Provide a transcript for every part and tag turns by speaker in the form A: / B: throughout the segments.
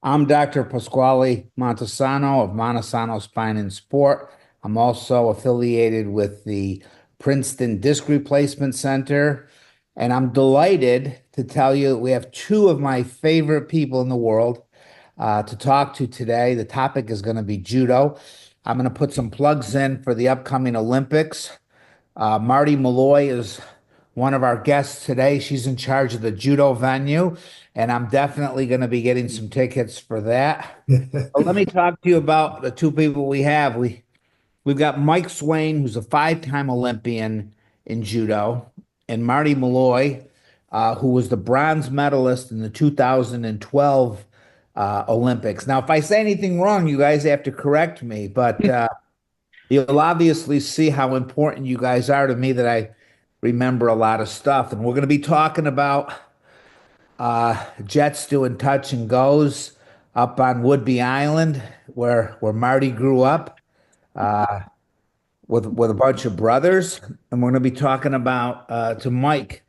A: I'm Dr. Pasquale Montesano of Montesano Spine and Sport. I'm also affiliated with the Princeton Disc Replacement Center. And I'm delighted to tell you that we have two of my favorite people in the world to talk to today. The topic is going to be judo. I'm going to put some plugs in for the upcoming Olympics. Marti Malloy is one of our guests today. She's in charge of the judo venue, and I'm definitely going to be getting some tickets for that. But let me talk to you about the two people we have. We've got Mike Swain, who's a five-time Olympian in judo, and Marti Malloy, who was the bronze medalist in the 2012 Olympics. Now, if I say anything wrong, you guys have to correct me, but you'll obviously see how important you guys are to me that I remember a lot of stuff. And we're going to be talking about Jets doing touch and goes up on Woodby Island, where Marty grew up with a bunch of brothers. And we're going to be talking about to Mike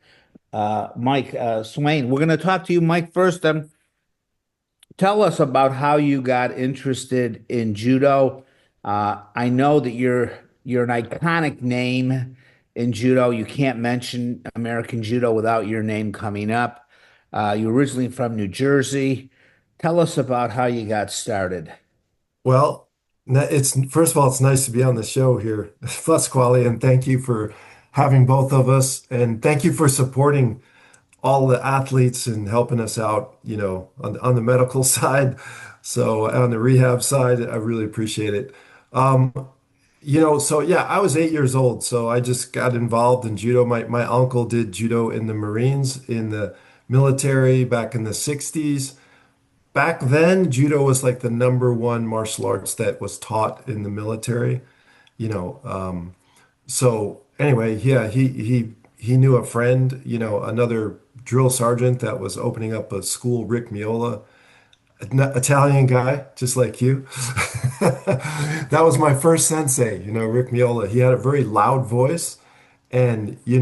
A: Swain. We're going to talk to you, Mike, first. Tell us about how you got interested in judo. I know that you're an iconic name in judo. You can't mention American judo without your name coming up. You're originally from New Jersey. Tell us about how you got started.
B: Well, it's first of all, it's nice to be on the show here, Pasquale, and thank you for having both of us, and thank you for supporting all the athletes and helping us out, on the medical side. So on the rehab side, I really appreciate it. So yeah, I was 8 years old, so I just got involved in judo. My uncle did judo in the Marines, in the military back in the 60s. Back then, judo was like the number one martial arts that was taught in the military, you know. So anyway, yeah, he knew a friend, another drill sergeant that was opening up a school, Rick Miola, an Italian guy, just like you. That was my first sensei, Rick Miola. He had a very loud voice, and we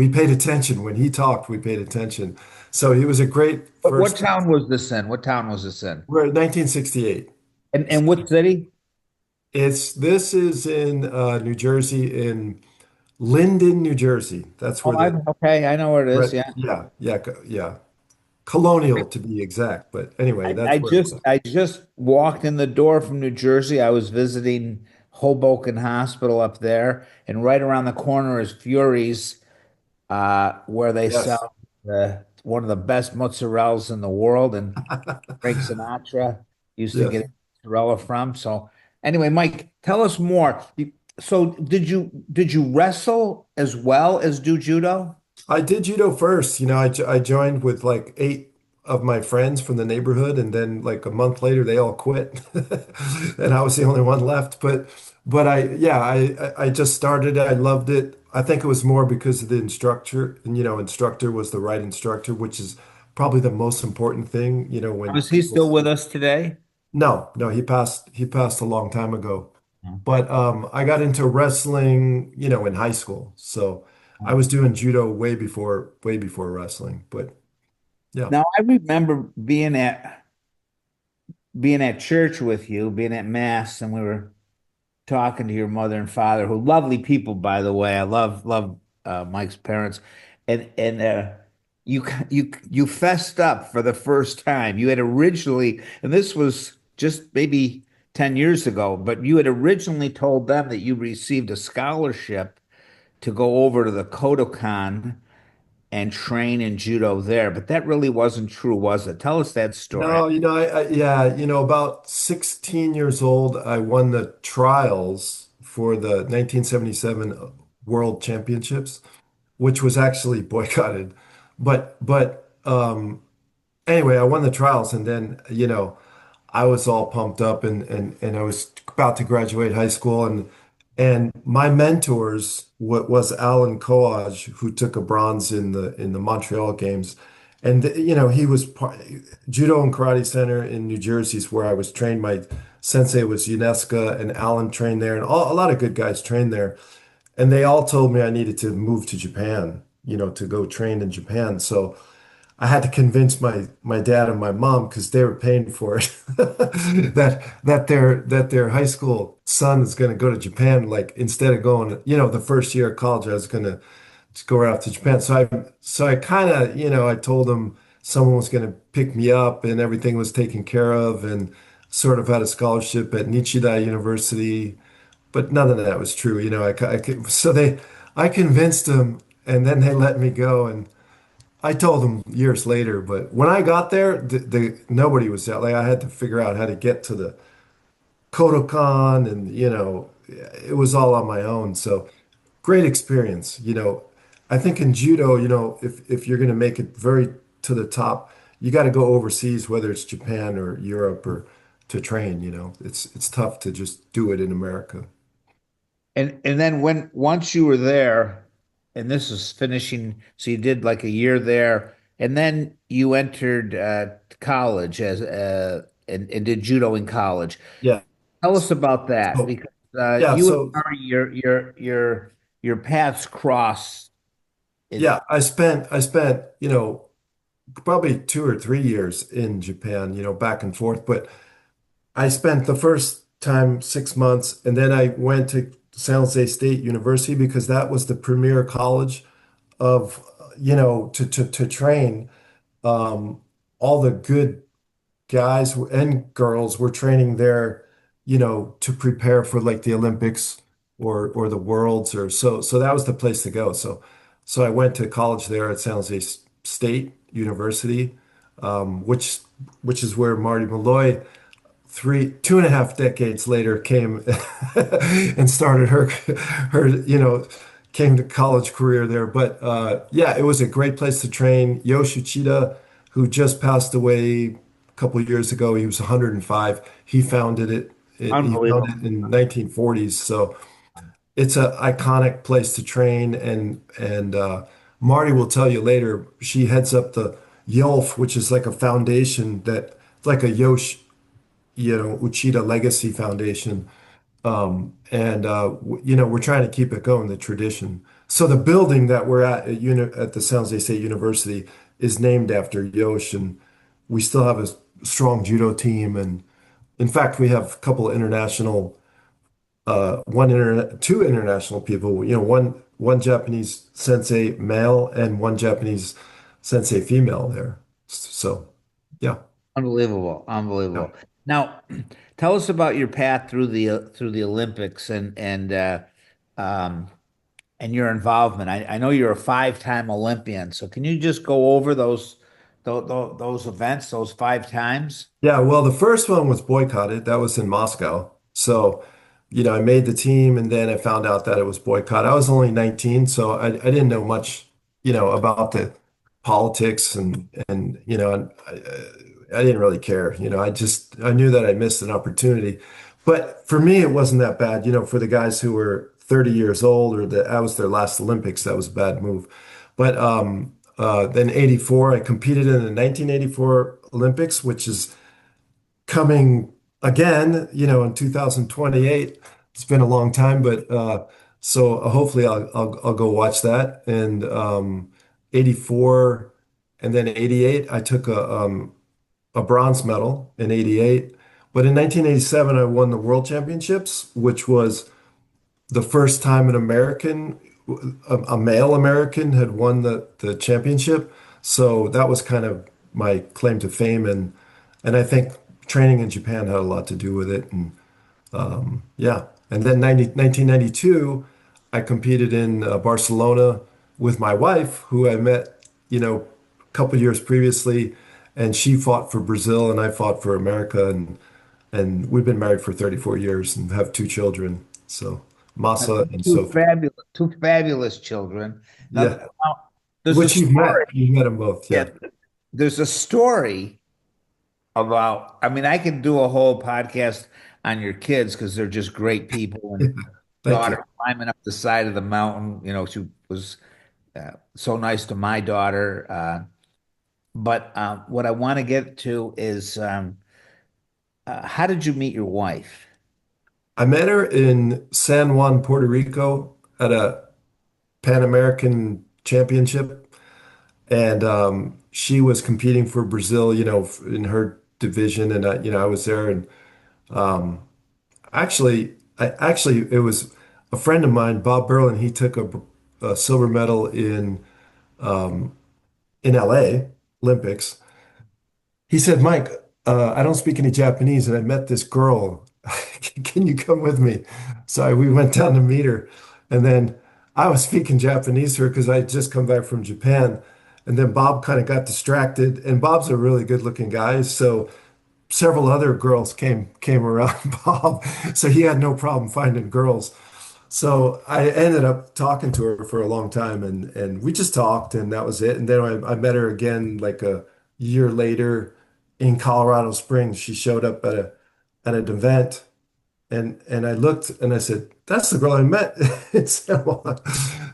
B: paid attention when he talked. We paid attention. So he was a great
A: What
B: first.
A: town was this in? What town was this in?
B: We're at 1968.
A: And what city?
B: This is in New Jersey, in Linden, New Jersey. That's
A: Oh,
B: where the
A: okay. I know where it is.
B: right,
A: Yeah.
B: yeah, Colonial to be exact. But anyway, that's where it's at.
A: I just walked in the door from New Jersey. I was visiting Hoboken Hospital up there, and right around the corner is Fury's, where they
B: Yes.
A: sell one of the best mozzarellas in the world, and Frank Sinatra used to
B: Yes.
A: get mozzarella from. So anyway, Mike, tell us more. So did you wrestle as well as do judo?
B: I did judo first. I joined with like eight of my friends from the neighborhood, and then like a month later, they all quit, and I was the only one left. But I just started. I loved it. I think it was more because of the instructor, and instructor was the right instructor, which is probably the most important thing. When
A: Is he
B: people.
A: still with us today?
B: No, no, he passed a long time ago. But I got into wrestling, in high school. So I was doing judo way before wrestling. But yeah.
A: Now I remember being at church with you, being at mass, and we were talking to your mother and father, who lovely people, by the way. I love Mike's parents, and you fessed up for the first time. You had originally, and this was just maybe 10 years ago, but you had originally told them that you received a scholarship to go over to the Kodokan and train in judo there, but that really wasn't true, was it? Tell us that story.
B: No, yeah, about 16 years old, I won the trials for the 1977 World Championships, which was actually boycotted. But anyway, I won the trials, and then I was all pumped up, and I was about to graduate high school, and my mentors was Alan Coage, who took a bronze in the Montreal Games, and he was Judo and Karate Center in New Jersey is where I was trained. My sensei was UNESCO, and Alan trained there, and a lot of good guys trained there, and they all told me I needed to move to Japan, to go train in Japan. So I had to convince my dad and my mom because they were paying for it that their high school son is going to go to Japan. Like instead of going, the first year of college, I was going to go out to Japan. So I kind of, I told them someone was going to pick me up and everything was taken care of, and sort of had a scholarship at Nichida University, but none of that was true. I convinced them, and then they let me go. And I told them years later, but when I got there, nobody was there. Like I had to figure out how to get to the Kodokan, and it was all on my own. So great experience. I think in judo, if you're going to make it very to the top, you got to go overseas, whether it's Japan or Europe, or to train. It's tough to just do it in America.
A: And then when once you were there, and this is finishing, so you did like a year there, and then you entered college as and did judo in college.
B: Yeah.
A: Tell us about that
B: So
A: because
B: yeah,
A: you and
B: so
A: Murray, your paths cross. In
B: yeah, I spent, probably 2 or 3 years in Japan, back and forth. But I spent the first time 6 months, and then I went to San Jose State University because that was the premier college of, to train. Um, all the good guys and girls were training there, to prepare for like the Olympics or the Worlds, or so that was the place to go. So I went to college there at San Jose State University, which is where Marty Malloy 2.5 decades later came and started her came to college career there. But yeah, it was a great place to train. Yoshida, who just passed away a couple of years ago, he was 105. He founded it. He founded
A: unbelievable.
B: it in 1940s. So it's an iconic place to train. And Marty will tell you later, she heads up the YOLF, which is like a foundation that like a Uchida Legacy Foundation. And we're trying to keep it going, the tradition. So the building that we're at the San Jose State University is named after Yosh, and we still have a strong judo team. And in fact, we have a couple of international, two international people. One Japanese sensei male and one Japanese sensei female there. So yeah,
A: Unbelievable,
B: yeah.
A: unbelievable. Now, tell us about your path through the Olympics um, and your involvement. I know you're a five-time Olympian, so can you just go over those events, those five times?
B: Yeah, well, the first one was boycotted. That was in Moscow. So, I made the team, and then I found out that it was boycotted. I was only 19, so I didn't know much, about the politics, and I didn't really care. I knew that I missed an opportunity. But for me, it wasn't that bad. For the guys who were 30 years old, or that was their last Olympics, that was a bad move. But then 84, I competed in the 1984 Olympics, which is coming again, in 2028. It's been a long time, but so hopefully I'll go watch that. And 84 and then 88, I took a bronze medal in 88. But in 1987, I won the World Championships, which was the first time an American, a male American, had won the championship. So that was kind of my claim to fame, and I think training in Japan had a lot to do with it. And yeah, and then 1992, I competed in Barcelona with my wife, who I met, a couple years previously, and she fought for Brazil and I fought for America, and we've been married for 34 years and have two children. So Masa and Sophie.
A: Two fabulous children.
B: Yeah,
A: Now, there's a
B: which you've met.
A: story.
B: You've met them both.
A: Yeah,
B: Yeah.
A: there's a story about. I mean, I could do a whole podcast on your kids because they're just great people. And
B: Thank you.
A: daughter climbing up the side of the mountain, she was so nice to my daughter. But what I want to get to is how did you meet your wife?
B: I met her in San Juan, Puerto Rico at a Pan American Championship. And she was competing for Brazil, in her division, and I was there, and um, actually, it was a friend of mine, Bob Berlin. He took a silver medal in LA Olympics. He said, Mike, I don't speak any Japanese, and I met this girl. Can you come with me? So we went down to meet her. And then I was speaking Japanese to her because I had just come back from Japan. And then Bob kind of got distracted. And Bob's a really good looking guy. So several other girls came around Bob. So he had no problem finding girls. So I ended up talking to her for a long time, and we just talked, and that was it. And then I met her again like a year later in Colorado Springs. She showed up at an event, and I looked and I said, "That's the girl I met in San Juan."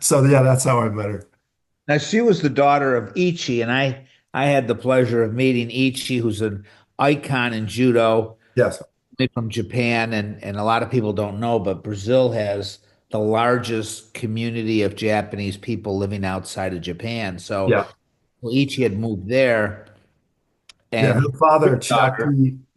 B: So yeah, that's how I met her.
A: Now, she was the daughter of Ichi, and I had the pleasure of meeting Ichi, who's an icon in judo
B: Yes.
A: from Japan, and a lot of people don't know, but Brazil has the largest community of Japanese people living outside of Japan. So
B: Yeah.
A: well, Ichi had moved there,
B: Yeah.
A: and
B: Her father,
A: his daughter,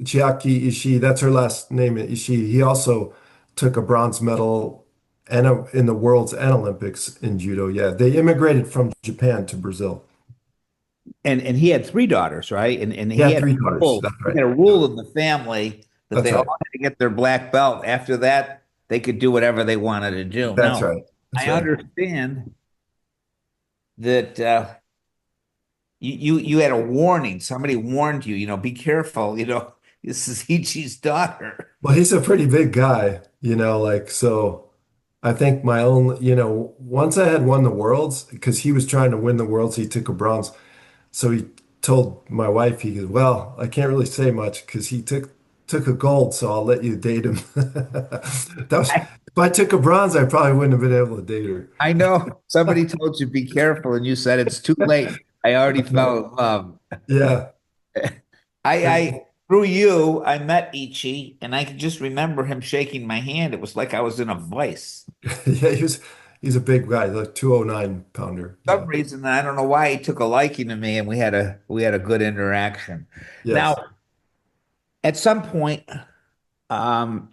B: Chiaki Ishii, that's her last name, Ishii. He also took a bronze medal in the Worlds and Olympics in judo. Yeah. They immigrated from Japan to Brazil.
A: and he had three daughters, right? And
B: Yeah, three daughters. That's
A: he
B: right.
A: had a
B: Yeah,
A: rule in the family that
B: that's
A: they all
B: right.
A: had to get their black belt. After that, they could do whatever they wanted to do.
B: That's
A: Now,
B: right. That's
A: I
B: right.
A: understand that you had a warning. Somebody warned you, be careful, this is Ichi's daughter.
B: Well, he's a pretty big guy, like so I think my own, once I had won the worlds, because he was trying to win the worlds, he took a bronze. So he told my wife, he goes, well, I can't really say much because he took a gold, so I'll let you date him. If I took a bronze, I probably wouldn't have been able to date her.
A: I know somebody told you be careful, and you said it's too late. I already fell in love.
B: Yeah.
A: Through you, I met Ichi, and I can just remember him shaking my hand. It was like I was in a vice.
B: Yeah, he's a big guy, like 209 pounder.
A: For
B: Yeah.
A: some reason, I don't know why he took a liking to me, and we had a good interaction. Now,
B: Yes.
A: at some point, um,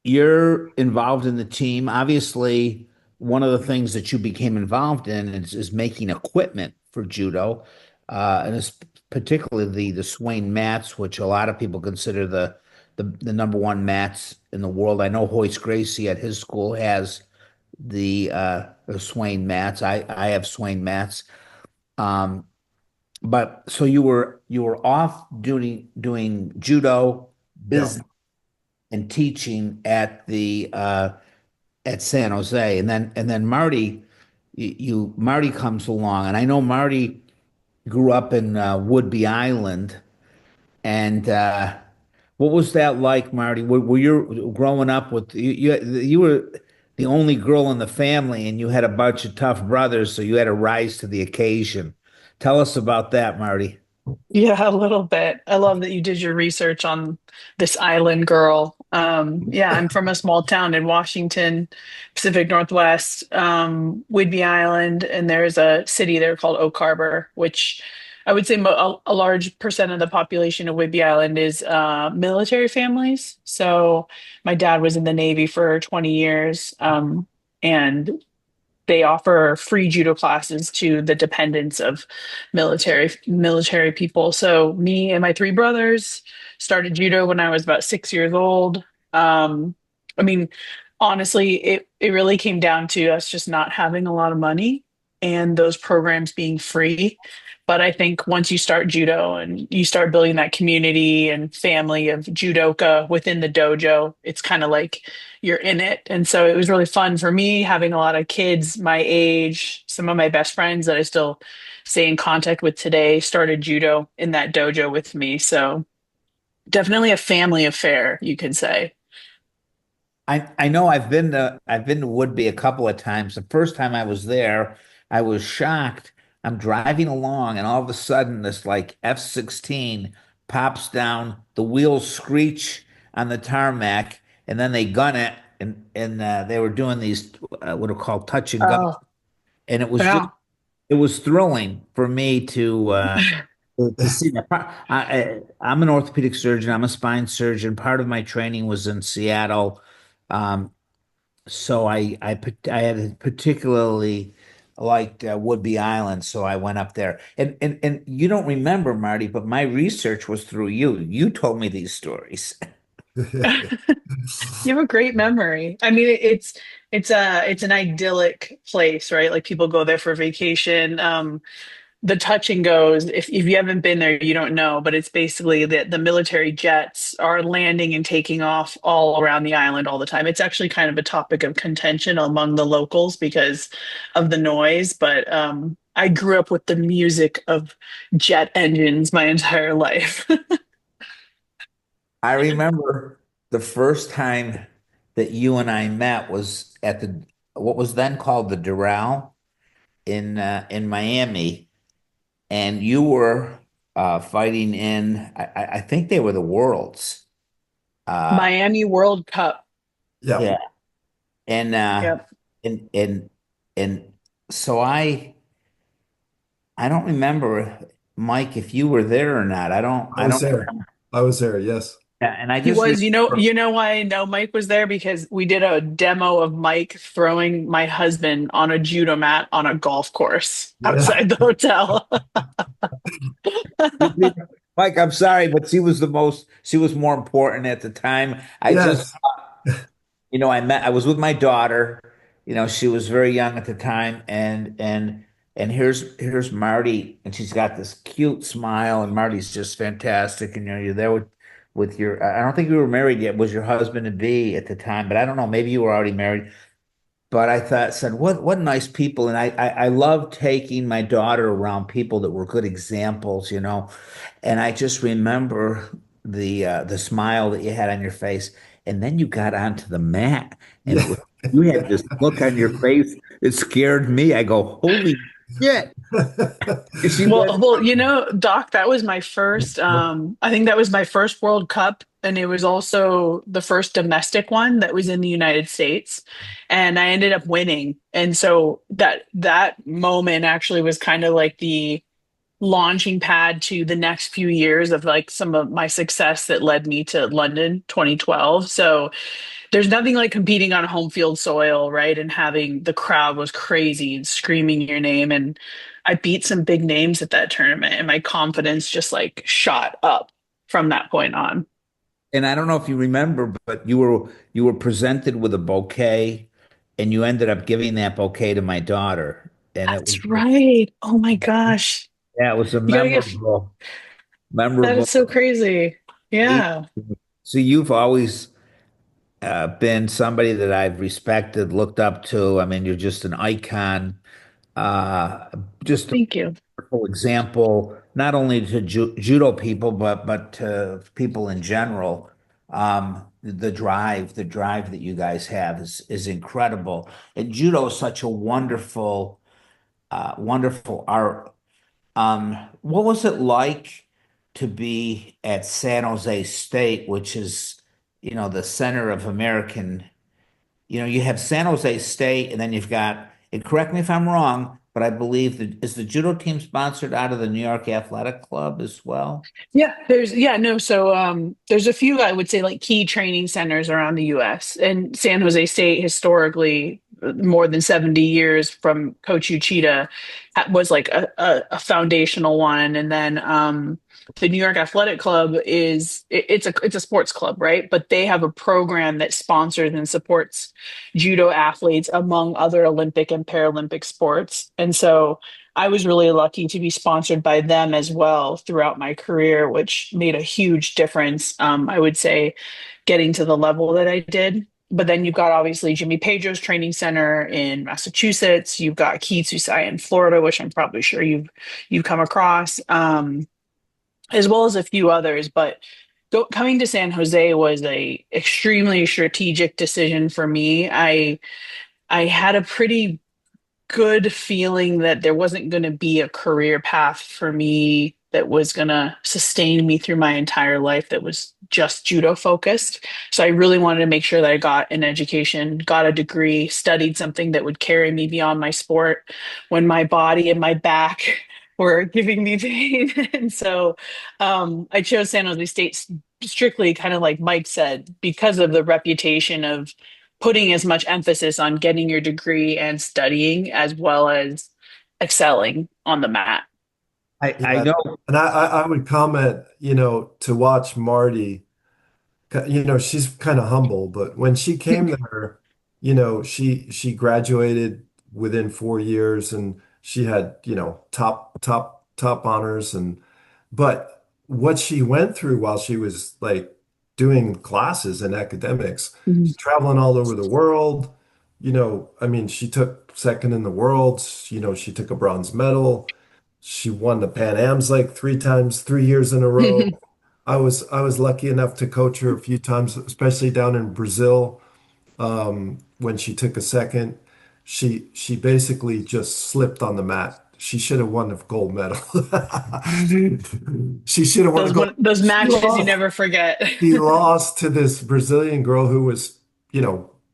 A: you're involved in the team. Obviously, one of the things that you became involved in is making equipment for judo, and it's particularly the Swain mats, which a lot of people consider the number one mats in the world. I know Hoist Gracie at his school has the Swain mats. I have Swain mats. Um, but so you were off doing judo,
B: Yeah.
A: business, and teaching at San Jose, and then Marty, Marty comes along, and I know Marty grew up in Woodby Island, and what was that like, Marty? Were you growing up with you were the only girl in the family, and you had a bunch of tough brothers, so you had to rise to the occasion. Tell us about that, Marty.
C: Yeah, a little bit. I love that you did your research on this island girl. Yeah, I'm from a small town in Washington, Pacific Northwest, Whidbey Island, and there's a city there called Oak Harbor, which I would say a large percent of the population of Whidbey Island is military families. So my dad was in the Navy for 20 years, and they offer free judo classes to the dependents of military people. So me and my three brothers started judo when I was about 6 years old. I mean, honestly, it really came down to us just not having a lot of money and those programs being free. But I think once you start judo and you start building that community and family of judoka within the dojo, it's kind of like you're in it. And so it was really fun for me having a lot of kids my age. Some of my best friends that I still stay in contact with today started judo in that dojo with me. So definitely a family affair, you could say.
A: I know I've been to Woodby a couple of times. The first time I was there, I was shocked. I'm driving along, and all of a sudden, this like F-16 pops down. The wheels screech on the tarmac, and then they gun it, and they were doing these what are called touch and go,
C: Oh,
A: and it was just
C: yeah.
A: it was thrilling for me to see that. I'm an orthopedic surgeon. I'm a spine surgeon. Part of my training was in Seattle. Um, so I had particularly liked Woodby Island, so I went up there. And you don't remember, Marty, but my research was through you. You told me these stories.
C: You have a great memory. I mean, it's an idyllic place, right? Like people go there for vacation. The touch and goes, if you haven't been there, you don't know, but it's basically that the military jets are landing and taking off all around the island all the time. It's actually kind of a topic of contention among the locals because of the noise, but I grew up with the music of jet engines my entire life.
A: I remember the first time that you and I met was at the what was then called the Doral in Miami, and you were fighting in I think they were the Worlds. Uh,
C: Miami World Cup.
B: Yeah.
A: yeah, and
C: Yep.
A: and and and so I don't remember, Mike, if you were there or not.
B: I
A: I
B: was
A: don't
B: there. I was there. Yes.
A: yeah, and I
C: He
A: just
C: was,
A: remember.
C: you know why I know Mike was there because we did a demo of Mike throwing my husband on a judo mat on a golf course
B: Yeah.
C: outside the hotel.
A: Mike, I'm sorry, but she was more important at the time. I just,
B: Yes.
A: I was with my daughter, she was very young at the time, and here's Marty, and she's got this cute smile, and Marty's just fantastic, and you're there with your, I don't think you were married yet, was your husband to be at the time, but I don't know, maybe you were already married. But I thought, said, what nice people. And I love taking my daughter around people that were good examples. And I just remember the smile that you had on your face. And then you got onto the mat and
B: Yeah.
A: you had this look on your face. It scared me. I go, holy shit. She went,
C: Doc, that was my first, I think that was my first World Cup, and it was also the first domestic one that was in the United States. And I ended up winning. And so that moment actually was kind of like the launching pad to the next few years of like some of my success that led me to London 2012. So there's nothing like competing on home field soil, right? And having the crowd was crazy and screaming your name. And I beat some big names at that tournament, and my confidence just like shot up from that point on.
A: and I don't know if you remember, but you were presented with a bouquet and you ended up giving that bouquet to my daughter. And it was
C: That's right. Oh my gosh.
A: yeah, it was a
C: You gotta get that is
A: memorable
C: so crazy.
A: evening.
C: Yeah.
A: So you've always been somebody that I've respected, looked up to. I mean, you're just an icon, uh, just a
C: Thank you.
A: wonderful example, not only to judo people, but to people in general. The drive that you guys have is incredible. And judo is such a wonderful art. What was it like to be at San Jose State, which is, the center of American, you have San Jose State, and then you've got, and correct me if I'm wrong, but I believe that is the judo team sponsored out of the New York Athletic Club as well?
C: There's a few I would say like key training centers around the US, and San Jose State historically more than 70 years from Coach Uchida was like a foundational one. And then the New York Athletic Club it's a sports club, right? But they have a program that sponsors and supports judo athletes among other Olympic and Paralympic sports. And so I was really lucky to be sponsored by them as well throughout my career, which made a huge difference. I would say getting to the level that I did. But then you've got obviously Jimmy Pedro's training center in Massachusetts. You've got Keatsusai in Florida, which I'm probably sure you've come across, as well as a few others. But coming to San Jose was a extremely strategic decision for me. I had a pretty good feeling that there wasn't going to be a career path for me that was going to sustain me through my entire life that was just judo focused. So I really wanted to make sure that I got an education, got a degree, studied something that would carry me beyond my sport when my body and my back were giving me pain. And so I chose San Jose State strictly, kind of like Mike said, because of the reputation of putting as much emphasis on getting your degree and studying as well as excelling on the mat.
A: I
B: Yeah.
A: know.
B: And I would comment, to watch Marty. She's kind of humble, but when she came there, she graduated within 4 years and she had, top honors but what she went through while she was like doing classes and academics,
C: Mhm.
B: traveling all over the world, I mean, she took second in the world, she took a bronze medal. She won the Pan Ams like 3 times, 3 years in a row. I was lucky enough to coach her a few times, especially down in Brazil. When she took a second, she basically just slipped on the mat. She should have won the gold medal. She should have won the gold.
C: Those
B: She
C: matches you
B: lost.
C: never forget.
B: She lost to this Brazilian girl who was,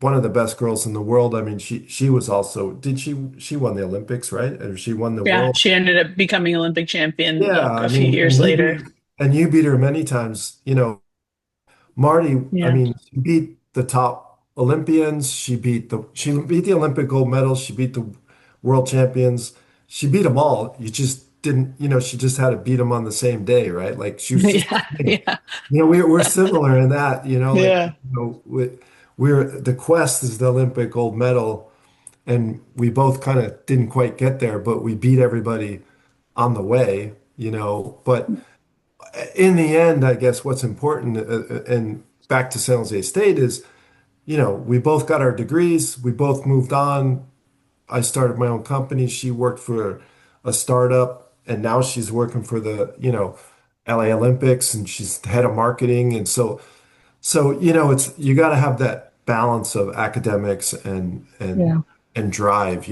B: one of the best girls in the world. I mean, she was also, did she won the Olympics, right? Or she won the
C: Yeah,
B: world.
C: she ended up becoming Olympic champion
B: Yeah, I
C: a few
B: mean,
C: years later.
B: and you beat her many times. Marty, I
C: Yeah.
B: mean, she beat the top Olympians. She beat the Olympic gold medals. She beat the world champions. She beat them all. You just didn't, she just had to beat them on the same day, right? Like she was just,
C: Yeah. Yeah.
B: we're similar in that, like,
C: Yeah.
B: we're the quest is the Olympic gold medal, and we both kind of didn't quite get there, but we beat everybody on the way, But in the end, I guess what's important, and back to San Jose State is, we both got our degrees, we both moved on. I started my own company. She worked for a startup, and now she's working for the, LA Olympics, and she's the head of marketing. And so it's you got to have that balance of academics
C: Yeah.
B: and drive,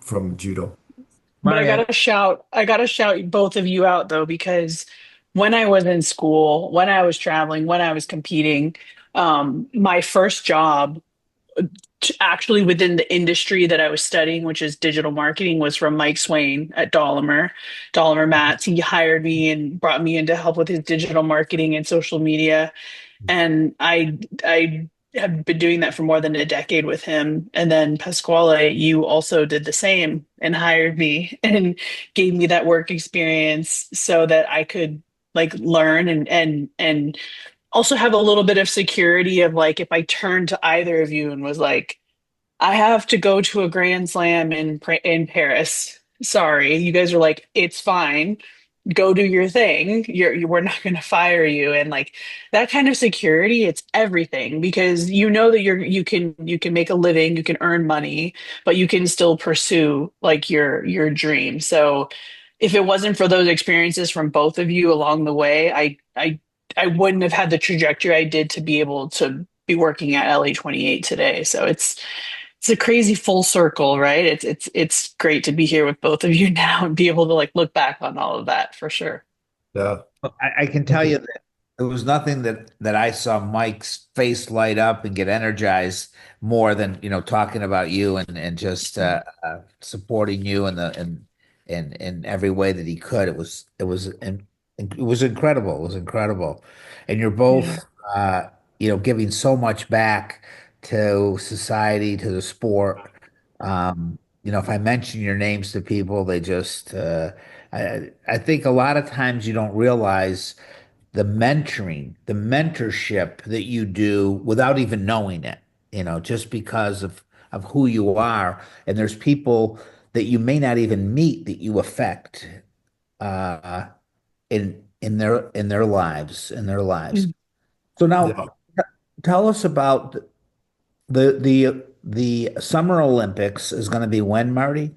B: from judo.
C: But
A: Marty,
C: I gotta shout both of you out though, because when I was in school, when I was traveling, when I was competing, my first job actually within the industry that I was studying, which is digital marketing, was from Mike Swain at Dollamur Mats. He hired me and brought me in to help with his digital marketing and social media. And I have been doing that for more than a decade with him. And then Pasquale, you also did the same and hired me and gave me that work experience so that I could like learn and also have a little bit of security of like if I turned to either of you and was like, I have to go to a Grand Slam in Paris. Sorry, you guys are like, it's fine. Go do your thing. We're not going to fire you. And like that kind of security, it's everything because you know that you can make a living, you can earn money, but you can still pursue like your dream. So if it wasn't for those experiences from both of you along the way, I wouldn't have had the trajectory I did to be able to be working at LA 28 today. So it's a crazy full circle, right? It's great to be here with both of you now and be able to like look back on all of that for sure.
B: Yeah.
A: I can tell you that there was nothing that I saw Mike's face light up and get energized more than talking about you and just supporting you in every way that he could. It was incredible. It was incredible, and you're
C: Yeah.
A: both giving so much back to society, to the sport. If I mention your names to people, they just I think a lot of times you don't realize the mentoring, the mentorship that you do without even knowing it, just because of who you are. And there's people that you may not even meet that you affect uh, in their lives.
C: Mm.
A: So
B: Yeah.
A: now tell us about the Summer Olympics is going to be when, Marty?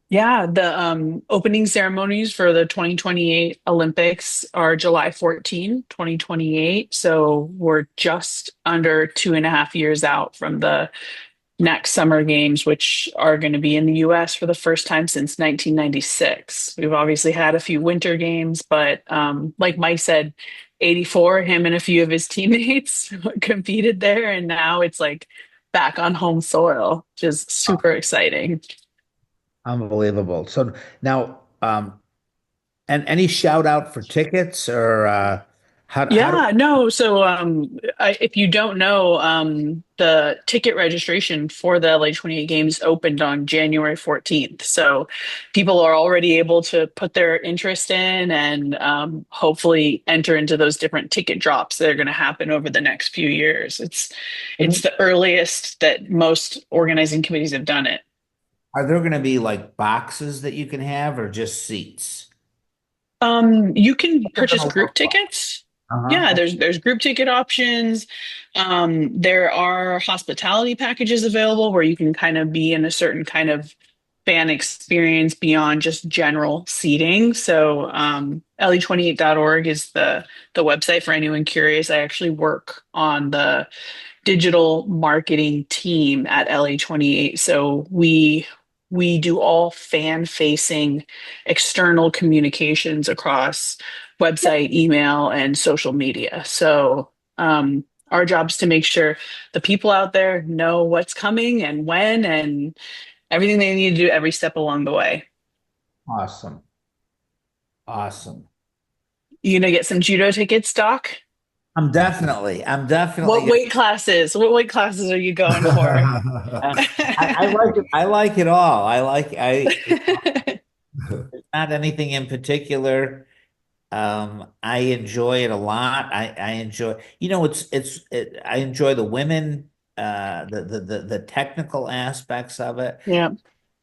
C: Yeah, the opening ceremonies for the 2028 Olympics are July 14, 2028. So we're just under 2.5 years out from the next summer games, which are going to be in the US for the first time since 1996. We've obviously had a few winter games, but like Mike said, 84, him and a few of his teammates competed there, and now it's like back on home soil, which is super exciting.
A: Unbelievable. So now, and any shout out for tickets or how do
C: Yeah, no. So, if you don't know, the ticket registration for the LA 28 games opened on January 14th. So, people are already able to put their interest in and hopefully enter into those different ticket drops that are going to happen over the next few years. It's the earliest that most organizing committees have done it.
A: are there going to be like boxes that you can have or just seats?
C: You can
A: What's it
C: purchase
A: gonna
C: group
A: look like?
C: tickets. Yeah,
A: Uh-huh.
C: there's group ticket options. There are hospitality packages available where you can kind of be in a certain kind of fan experience beyond just general seating. So le28.org is the website for anyone curious. I actually work on the digital marketing team at LA 28. So we do all fan facing external communications across website, email, and social media. So our job is to make sure the people out there know what's coming and when and everything they need to do every step along the way.
A: Awesome. Awesome.
C: You gonna get some judo tickets, Doc?
A: I'm definitely
C: What
A: gonna
C: weight classes? What weight classes are you going for?
A: uh, I like it. I like it all. It's not anything in particular. I enjoy it a lot. I enjoy, I enjoy the women, the technical aspects of it.
C: Yeah,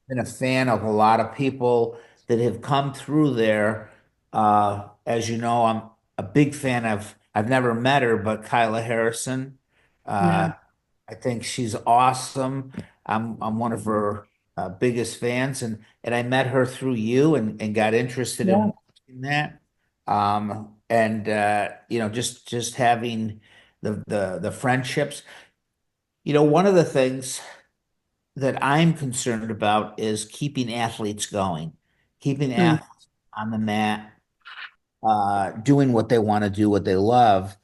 A: Been a fan of a lot of people that have come through there. As you know, I'm a big fan of, I've never met her, but Kyla Harrison. Uh,
C: yeah,
A: I think she's awesome. I'm one of her biggest fans, and I met her through you and got interested in
C: yeah,
A: watching that. And just having the friendships. One of the things that I'm concerned about is keeping athletes going, keeping
C: mm,
A: athletes on the mat, doing what they want to do, what they love.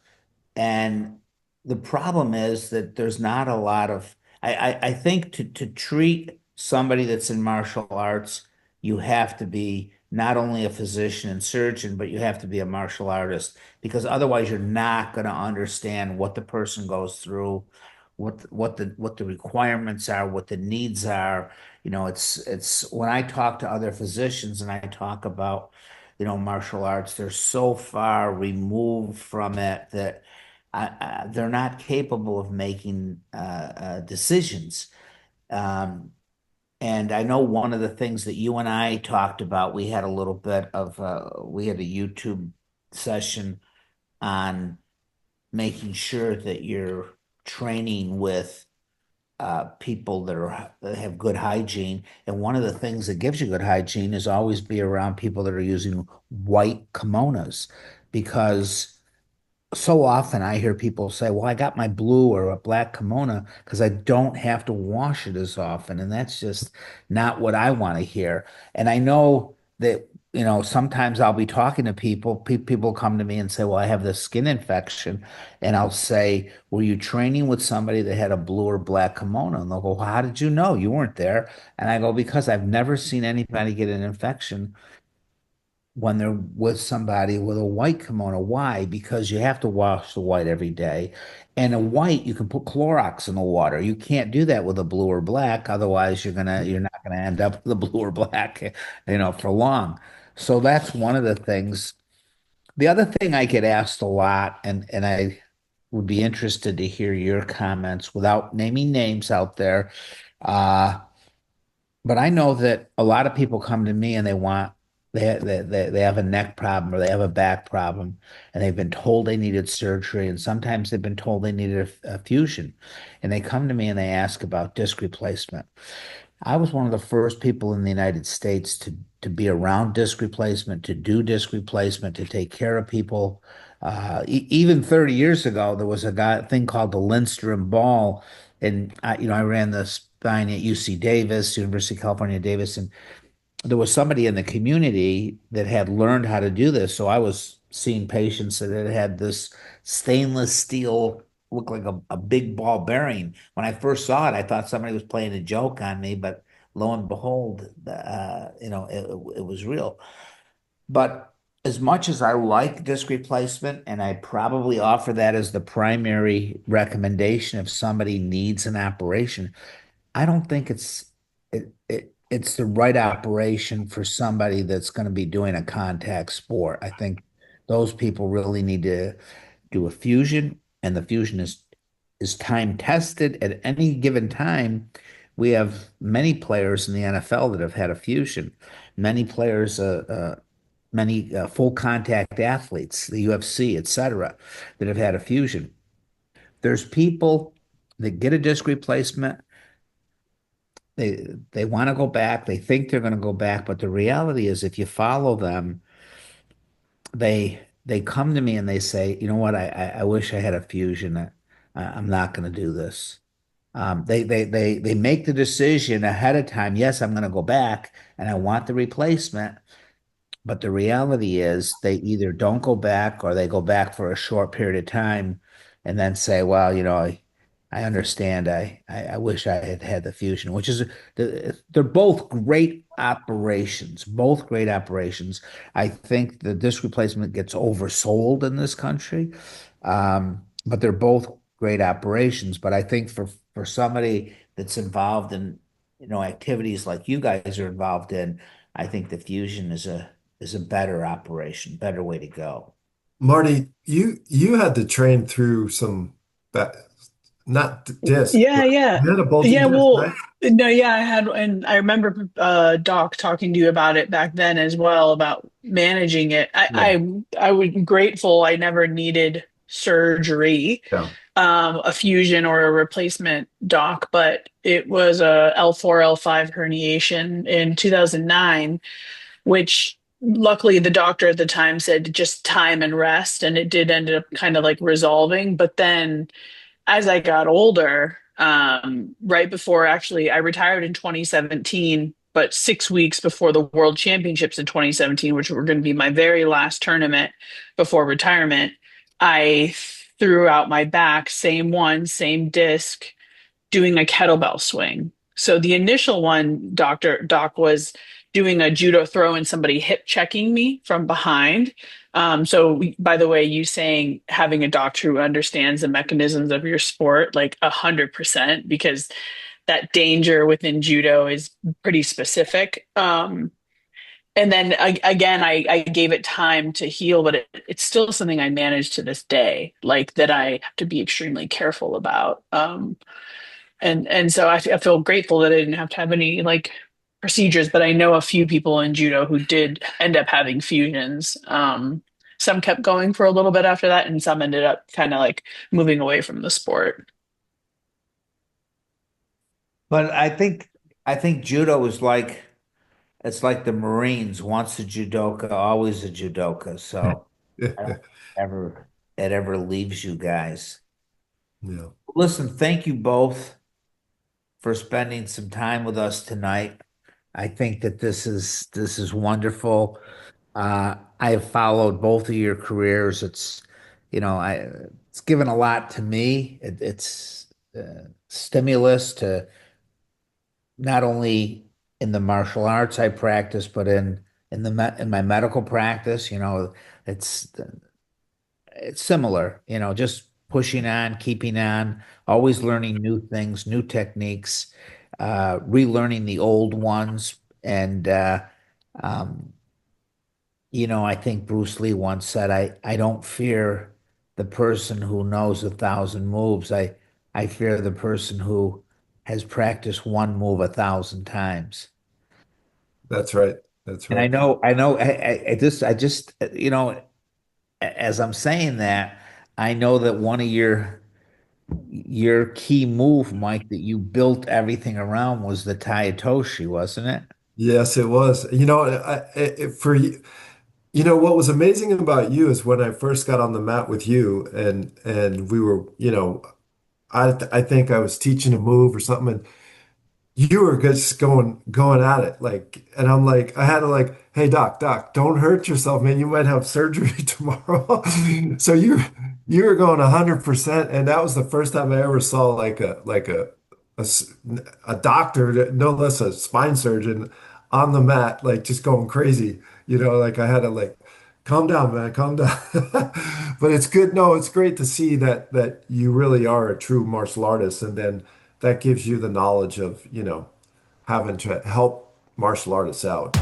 A: And the problem is that there's not a lot of, I think to treat somebody that's in martial arts, you have to be not only a physician and surgeon, but you have to be a martial artist because otherwise you're not going to understand what the person goes through, what the requirements are, what the needs are. It's when I talk to other physicians and I talk about, martial arts, they're so far removed from it that they're not capable of making decisions. Um, and I know one of the things that you and I talked about, we had a little bit of, we had a YouTube session on making sure that you're training with people that have good hygiene. And one of the things that gives you good hygiene is always be around people that are using white kimonos because so often I hear people say, well, I got my blue or a black kimono because I don't have to wash it as often. And that's just not what I want to hear. And I know that, sometimes I'll be talking to people, people come to me and say, well, I have this skin infection. And I'll say, were you training with somebody that had a blue or black kimono? And they'll go, well, how did you know? You weren't there. And I go, because I've never seen anybody get an infection when they're with somebody with a white kimono. Why? Because you have to wash the white every day. And a white, you can put Clorox in the water. You can't do that with a blue or black. Otherwise, you're not gonna end up with a blue or black, for long. So that's one of the things. The other thing I get asked a lot, and I would be interested to hear your comments without naming names out there. Uh, but I know that a lot of people come to me and they have a neck problem or they have a back problem and they've been told they needed surgery and sometimes they've been told they needed a fusion and they come to me and they ask about disc replacement. I was one of the first people in the United States to be around disc replacement, to do disc replacement, to take care of people. Even 30 years ago, there was a thing called the Lindstrom ball And I ran the spine at UC Davis, University of California, Davis, and there was somebody in the community that had learned how to do this. So I was seeing patients that had this stainless steel, look like a big ball bearing. When I first saw it, I thought somebody was playing a joke on me, but lo and behold, it was real. But as much as I like disc replacement, and I probably offer that as the primary recommendation if somebody needs an operation, I don't think it's the right operation for somebody that's going to be doing a contact sport. I think those people really need to do a fusion, and the fusion is time tested at any given time. We have many players in the NFL that have had a fusion, many players, many full contact athletes, the UFC, et cetera, that have had a fusion. There's people that get a disc replacement. They want to go back. They think they're going to go back, but the reality is, if you follow them, they come to me and they say, you know what, I wish I had a fusion. I'm not going to do this. They make the decision ahead of time. Yes, I'm going to go back, and I want the replacement. But the reality is they either don't go back or they go back for a short period of time and then say, well, I understand. I wish I had had the fusion, which is they're both great operations, both great operations. I think the disc replacement gets oversold in this country, but they're both great operations. But I think for somebody that's involved in activities like you guys are involved in, I think the fusion is a better operation, better way to go.
B: Marty, you had to train through some ba- not disc,
C: Yeah,
B: but
C: yeah.
B: you had a bulging
C: Yeah,
B: disc,
C: well,
B: right?
C: no, yeah, I had, and I remember Doc talking to you about it back then as well, about managing it.
A: Yeah.
C: I was grateful I never needed surgery,
B: Yeah,
C: a fusion or a replacement doc, but it was a L4, L5 herniation in 2009, which luckily the doctor at the time said just time and rest, and it did end up kind of like resolving. But then as I got older, right before actually I retired in 2017, but 6 weeks before the World Championships in 2017, which were going to be my very last tournament before retirement, I threw out my back, same one, same disc, doing a kettlebell swing. So the initial one, Doc was doing a judo throw and somebody hip checking me from behind. So by the way, you saying having a doctor who understands the mechanisms of your sport, like 100%, because that danger within judo is pretty specific. And then again, I gave it time to heal, but it's still something I manage to this day, like that I have to be extremely careful about. And so I feel grateful that I didn't have to have any like procedures, but I know a few people in judo who did end up having fusions. Some kept going for a little bit after that, and some ended up kind of like moving away from the sport.
A: But I think judo is like it's like the Marines, once a judoka, always a judoka. So I don't ever it ever leaves you guys.
B: yeah.
A: Listen, thank you both for spending some time with us tonight. I think that this is wonderful. I have followed both of your careers. It's given a lot to me. It's stimulus to not only in the martial arts I practice, but in my medical practice. It's it's similar. Just pushing on, keeping on, always learning new things, new techniques, relearning the old ones, and um, I think Bruce Lee once said, I don't fear the person who knows 1,000 moves. I fear the person who has practiced one move 1,000 times.
B: That's right. That's
A: And I
B: right.
A: know, I just, as I'm saying that, I know that one of your key move, Mike, that you built everything around was the Tayatoshi, wasn't it?
B: Yes, it was. For you, what was amazing about you is when I first got on the mat with you and we were, I think I was teaching a move or something, and you were just going at it like, and I'm like, I had to like, hey doc, don't hurt yourself, man. You might have surgery tomorrow. So you were going 100%, and that was the first time I ever saw a s- a doctor, no less a spine surgeon, on the mat, like just going crazy. Like I had to like, calm down, man, calm down. But it's good. No, it's great to see that you really are a true martial artist, and then that gives you the knowledge of, having to help martial artists out.